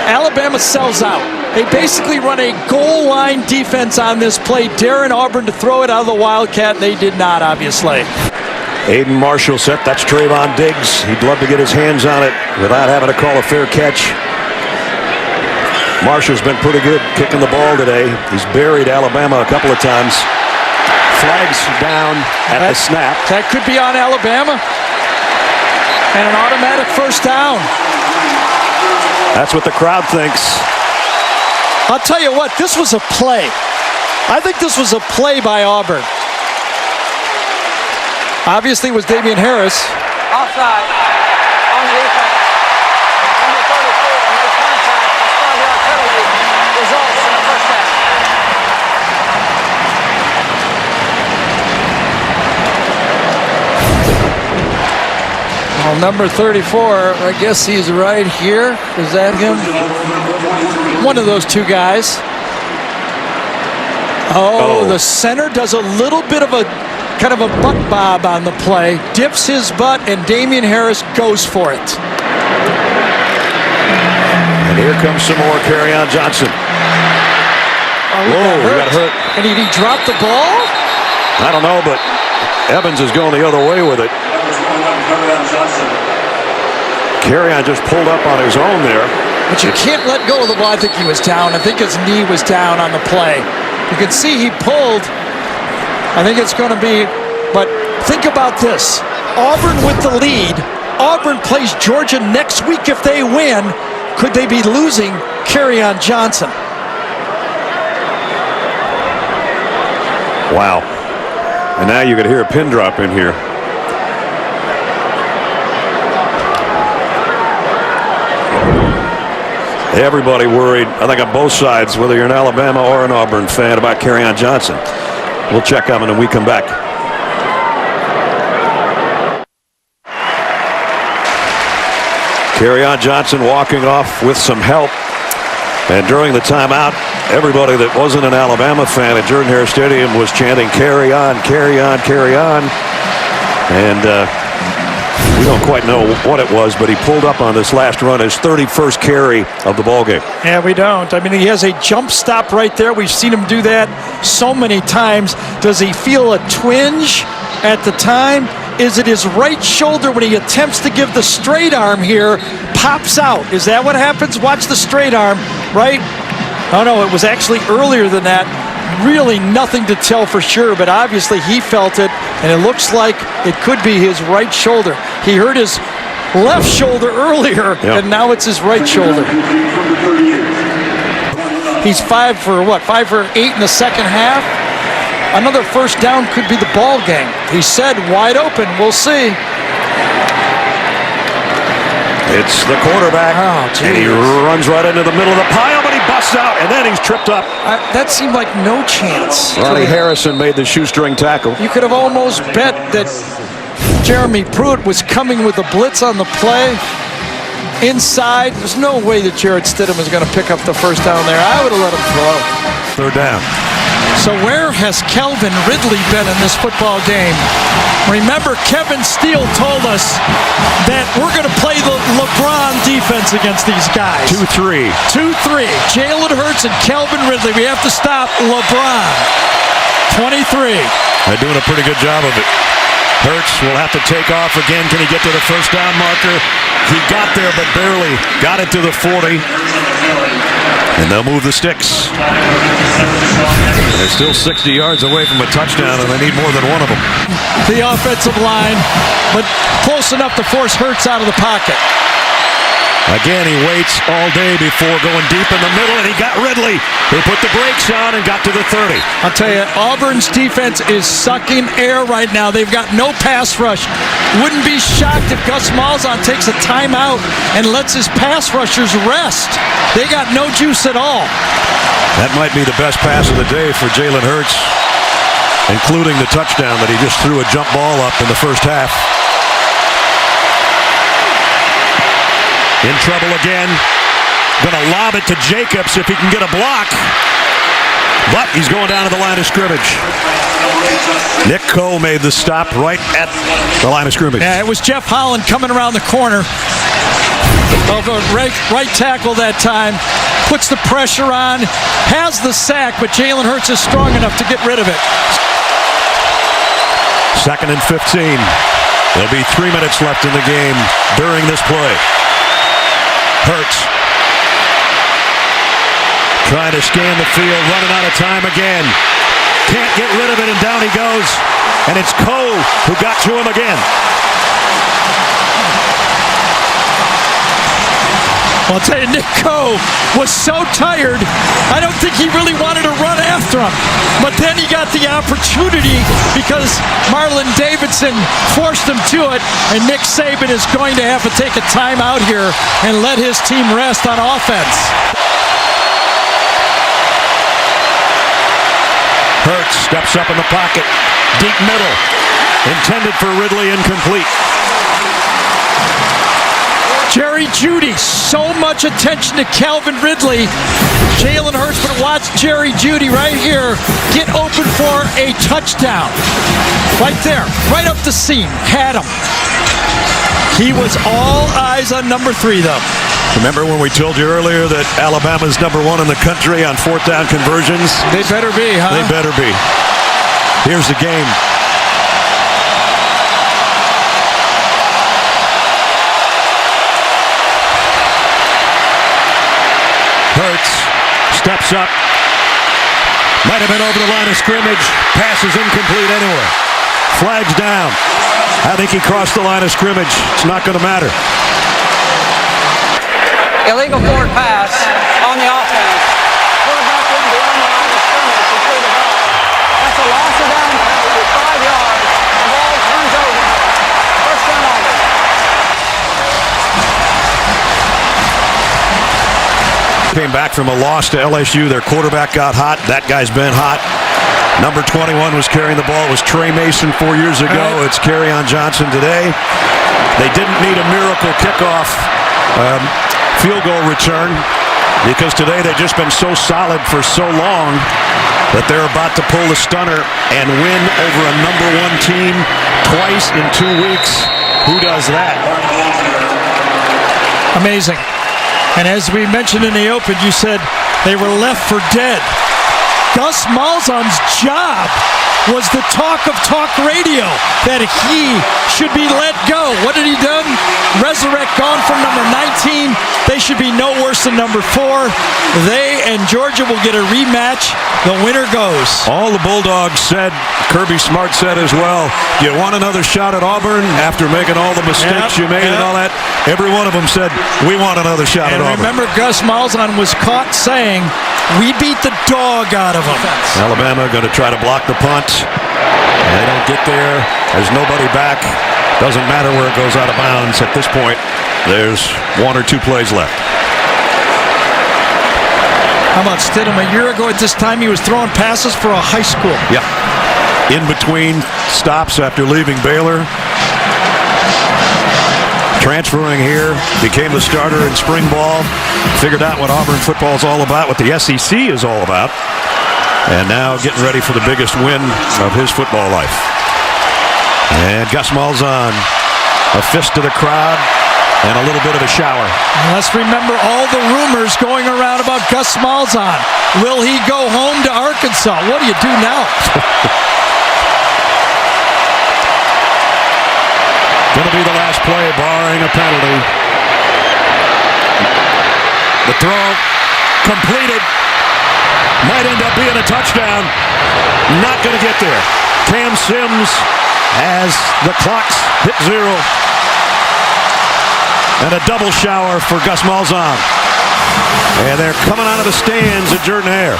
Alabama sells out. They basically run a goal line defense on this play. Daring Auburn to throw it out of the Wildcat. They did not, obviously. Aiden Marshall set. That's Trayvon Diggs. He'd love to get his hands on it without having to call a fair catch. Marshall's been pretty good kicking the ball today. He's buried Alabama a couple of times. Flags down at the snap. That could be on Alabama. And an automatic first down. That's what the crowd thinks. I'll tell you what, this was a play. I think this was a play by Auburn. Obviously, it was Damian Harris. Offside on the defense. Number 34, no contact, a 5-yard penalty, results in a first down. Well, number 34, I guess he's right here. Is that him? One of those two guys. Oh, the center does a little bit of a kind of a butt bob on the play, dips his butt, and Damian Harris goes for it. And here comes some more Kerryon Johnson. Whoa, he got hurt. And did he drop the ball? I don't know, but Evans is going the other way with it. Kerryon just pulled up on his own there. But you can't let go of the ball. I think he was down. I think his knee was down on the play. You can see he pulled. I think it's going to be, but think about this. Auburn with the lead. Auburn plays Georgia next week if they win. Could they be losing Kerryon Johnson? Wow. And now you could hear a pin drop in here. Everybody worried, I think on both sides, whether you're an Alabama or an Auburn fan, about Kerryon Johnson. We'll check on it when we come back. Kerryon Johnson walking off with some help. And during the timeout, everybody that wasn't an Alabama fan at Jordan-Hare Stadium was chanting, "Carry on, carry on, carry on." And we don't quite know what it was, but he pulled up on this last run, his 31st carry of the ballgame. Yeah, we don't. I mean, he has a jump stop right there. We've seen him do that so many times. Does he feel a twinge at the time? Is it his right shoulder when he attempts to give the straight arm here, pops out? Is that what happens? Watch the straight arm, right? Oh, no, it was actually earlier than that. Really nothing to tell for sure, but obviously he felt it, and it looks like it could be his right shoulder. He hurt his left shoulder earlier, and now it's his right shoulder. He's 5 for 8 in the second half. Another first down could be the ball game. He said wide open. We'll see. It's the quarterback, and he runs right into the middle of the pile, but he busts out, and then he's tripped up. That seemed like no chance. Ronnie Harrison made the shoestring tackle. You could have almost bet that Jeremy Pruitt was coming with a blitz on the play. Inside, there's no way that Jarrett Stidham is going to pick up the first down there. I would have let him throw. Third down. So where has Kelvin Ridley been in this football game? Remember, Kevin Steele told us that we're going to play the LeBron defense against these guys. 2-3. 2-3. Jalen Hurts and Kelvin Ridley. We have to stop LeBron. 23. They're doing a pretty good job of it. Hurts will have to take off again. Can he get to the first down marker? He got there, but barely got it to the 40. And they'll move the sticks. They're still 60 yards away from a touchdown, and they need more than one of them. The offensive line, but close enough to force Hurts out of the pocket. Again, he waits all day before going deep in the middle, and he got Ridley, who put the brakes on and got to the 30. I'll tell you, Auburn's defense is sucking air right now. They've got no pass rush. Wouldn't be shocked if Gus Malzahn takes a timeout and lets his pass rushers rest. They got no juice at all. That might be the best pass of the day for Jalen Hurts, including the touchdown that he just threw a jump ball up in the first half. In trouble again. Gonna lob it to Jacobs if he can get a block. But he's going down to the line of scrimmage. Nick Coe made the stop right at the line of scrimmage. Yeah, it was Jeff Holland coming around the corner. Right tackle that time. Puts the pressure on. Has the sack, but Jalen Hurts is strong enough to get rid of it. 2nd and 15. There'll be 3 minutes left in the game during this play. Hurts trying to scan the field, running out of time again. Can't get rid of it, and down he goes. And it's Coe who got to him again. Well, I'll tell you, Nick Coe was so tired, I don't think he really wanted to run after him. But then he got the opportunity because Marlon Davidson forced him to it, and Nick Saban is going to have to take a timeout here and let his team rest on offense. Hurts steps up in the pocket, deep middle, intended for Ridley, incomplete. Jerry Jeudy, so much attention to Calvin Ridley. Jalen Hurts, but watch Jerry Jeudy right here get open for a touchdown. Right there, right up the seam, had him. He was all eyes on number 3, though. Remember when we told you earlier that Alabama's number 1 in the country on 4th down conversions? They better be, huh? They better be. Here's the game. Hurts steps up. Might have been over the line of scrimmage. Pass is incomplete anyway. Flags down. I think he crossed the line of scrimmage. It's not going to matter. Illegal forward pass on the offense. Quarterback in beyond the line of scrimmage to clear the ball. That's a loss of down 5 yards. The ball turns over. First down Auburn. Came back from a loss to LSU. Their quarterback got hot. That guy's been hot. Number 21 was carrying the ball. It was Trey Mason 4 years ago. Right. It's Kerryon Johnson today. They didn't need a miracle kickoff field goal return because today they've just been so solid for so long that they're about to pull the stunner and win over a number 1 team twice in 2 weeks. Who does that? Amazing. And as we mentioned in the open, you said they were left for dead. Gus Malzahn's job was the talk of talk radio that he should be let go. What did he do? Resurrect, gone from number 19. They should be no worse than number 4. They and Georgia will get a rematch. The winner goes. All the Bulldogs said, Kirby Smart said as well, you want another shot at Auburn after making all the mistakes you made and all that? Every one of them said, we want another shot at Auburn. Remember, Gus Malzahn was caught saying, we beat the dog out of them. Alabama going to try to block the punt. They don't get there. There's nobody back. Doesn't matter where it goes out of bounds at this point. There's 1 or 2 plays left. How about Stidham? A year ago at this time, he was throwing passes for a high school. Yeah. In between stops after leaving Baylor. Transferring here, became the starter in spring ball. Figured out what Auburn football is all about, what the SEC is all about. And now getting ready for the biggest win of his football life. And Gus Malzahn, a fist to the crowd and a little bit of a shower. And let's remember all the rumors going around about Gus Malzahn. Will he go home to Arkansas? What do you do now? Going to be the last play, barring a penalty. The throw completed. Might end up being a touchdown. Not going to get there. Cam Sims as the clocks hit 0. And a double shower for Gus Malzahn. And they're coming out of the stands at Jordan-Hare.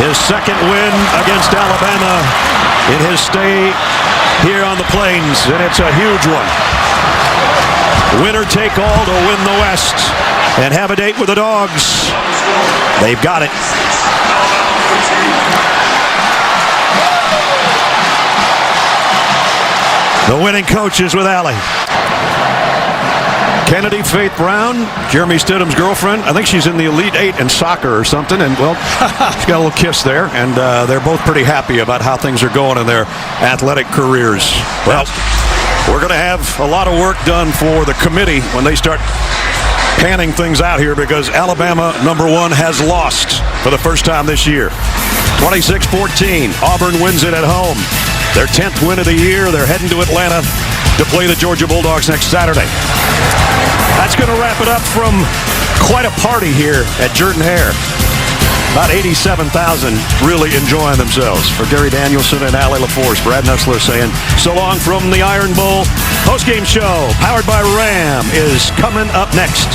His second win against Alabama in his stay here on the Plains, and it's a huge one. Winner take all to win the West and have a date with the Dogs. They've got it. The winning coaches with Allie. Kennedy Faith Brown, Jeremy Stidham's girlfriend. I think she's in the Elite 8 in soccer or something. And, well, she's got a little kiss there. And they're both pretty happy about how things are going in their athletic careers. Well, we're going to have a lot of work done for the committee when they start panning things out here, because Alabama, number 1, has lost for the first time this year. 26-14. Auburn wins it at home. Their 10th win of the year. They're heading to Atlanta to play the Georgia Bulldogs next Saturday. That's going to wrap it up from quite a party here at Jordan-Hare. About 87,000 really enjoying themselves. For Gary Danielson and Allie LaForce, Brad Nussler saying so long from the Iron Bowl. Postgame show powered by Ram is coming up next.